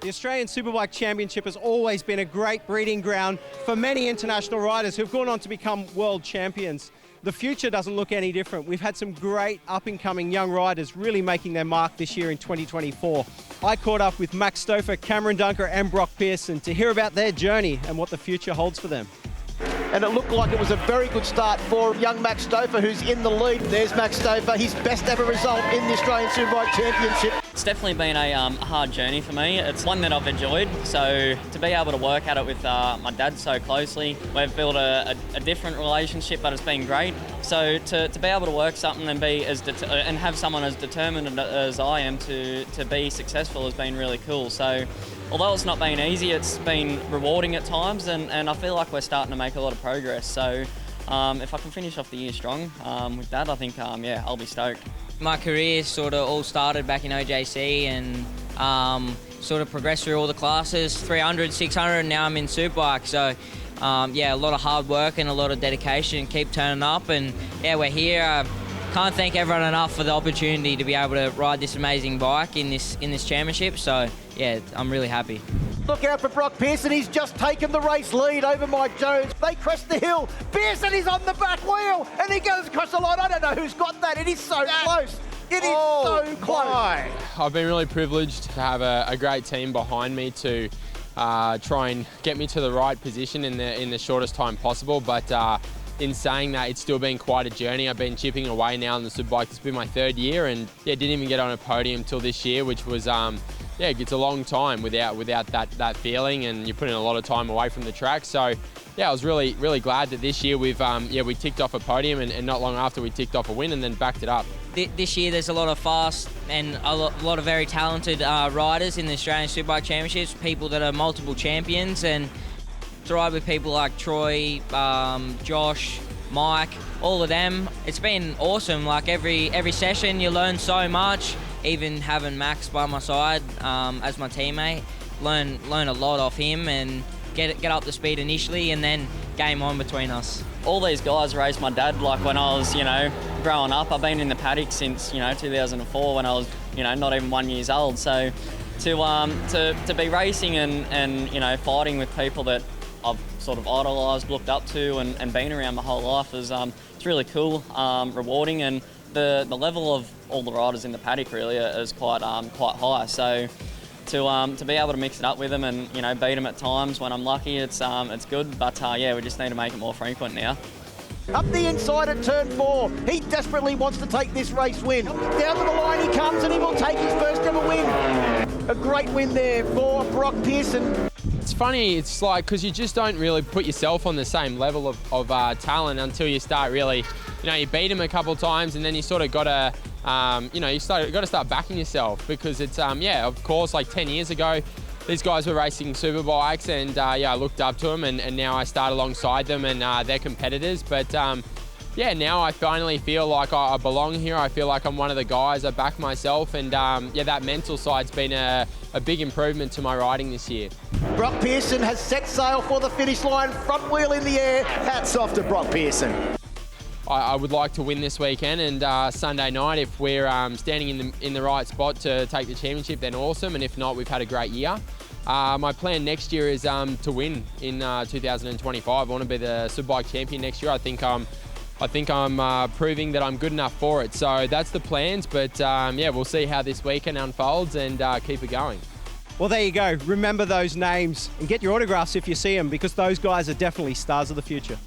The Australian Superbike Championship has always been a great breeding ground for many international riders who've gone on to become world champions. The future doesn't look any different. We've had some great up-and-coming young riders really making their mark this year in 2024. I caught up with Max Stauffer, Dunker and Broc Pearson to hear about their journey and what the future holds for them. And it looked like it was a very good start for young Max Stauffer, who's in the lead. There's Max Stauffer, his best ever result in the Australian Superbike Championship. It's definitely been a hard journey for me. It's one that I've enjoyed, so to be able to work at it with my dad so closely, we've built a different relationship, but it's been great. So to be able to work something and be and have someone as determined as I am to be successful has been really cool. So although it's not been easy, it's been rewarding at times, and I feel like we're starting to make a lot of progress. So if I can finish off the year strong with that, I think, yeah, I'll be stoked. My career sort of all started back in OJC and sort of progressed through all the classes, 300, 600, and now I'm in Superbike. So yeah, a lot of hard work and a lot of dedication, keep turning up, and yeah, we're here. Can't thank everyone enough for the opportunity to be able to ride this amazing bike in this championship. So yeah, I'm really happy. Look out for Broc Pearson, he's just taken the race lead over Mike Jones. They crest the hill, Pearson is on the back wheel, and he goes across the line. I don't know who's got that, it is so close. It is so close. My. I've been really privileged to have a great team behind me to try and get me to the right position in the shortest time possible, but in saying that, it's still been quite a journey. I've been chipping away now on the Superbike. It's been my third year, and yeah, didn't even get on a podium till this year, which was yeah, it's a long time without that feeling, and you're putting a lot of time away from the track. So yeah, I was really glad that this year we ticked off a podium, and not long after we ticked off a win and then backed it up. This year there's a lot of fast and a lot of very talented riders in the Australian Superbike Championships, people that are multiple champions, and to ride with people like Troy, Josh, Mike, all of them. It's been awesome. Like every session you learn so much. Even having Max by my side as my teammate, learn a lot off him and get up to speed initially, and then game on between us. All these guys raised my dad. Like when I was, growing up, I've been in the paddock since 2004 when I was not even 1 year old. So to be racing and fighting with people that I've sort of idolised, looked up to, and been around my whole life is it's really cool, rewarding, and the level of all the riders in the paddock really is quite high. So to be able to mix it up with them and beat them at times when I'm lucky, it's good. But yeah, we just need to make it more frequent now. Up the inside at turn 4, he desperately wants to take this race win. Down to the line he comes, and he will take his first ever win. A great win there for Broc Pearson. It's funny, it's like, because you just don't really put yourself on the same level of talent until you start really, you beat him a couple of times, and then you sort of got to, got to start backing yourself, because it's, yeah, of course, like 10 years ago, these guys were racing superbikes, and yeah, I looked up to them, and now I start alongside them, and they're competitors. But yeah, now I finally feel like I belong here. I feel like I'm one of the guys. I back myself, and yeah, that mental side's been a big improvement to my riding this year. Broc Pearson has set sail for the finish line, front wheel in the air. Hats off to Broc Pearson. I would like to win this weekend, and Sunday night, if we're standing in the right spot to take the championship, then awesome, and if not, we've had a great year. My plan next year is to win in 2025. I want to be the Superbike champion next year. I think I'm proving that I'm good enough for it. So that's the plans, but yeah, we'll see how this weekend unfolds and keep it going. Well, there you go. Remember those names and get your autographs if you see them, because those guys are definitely stars of the future.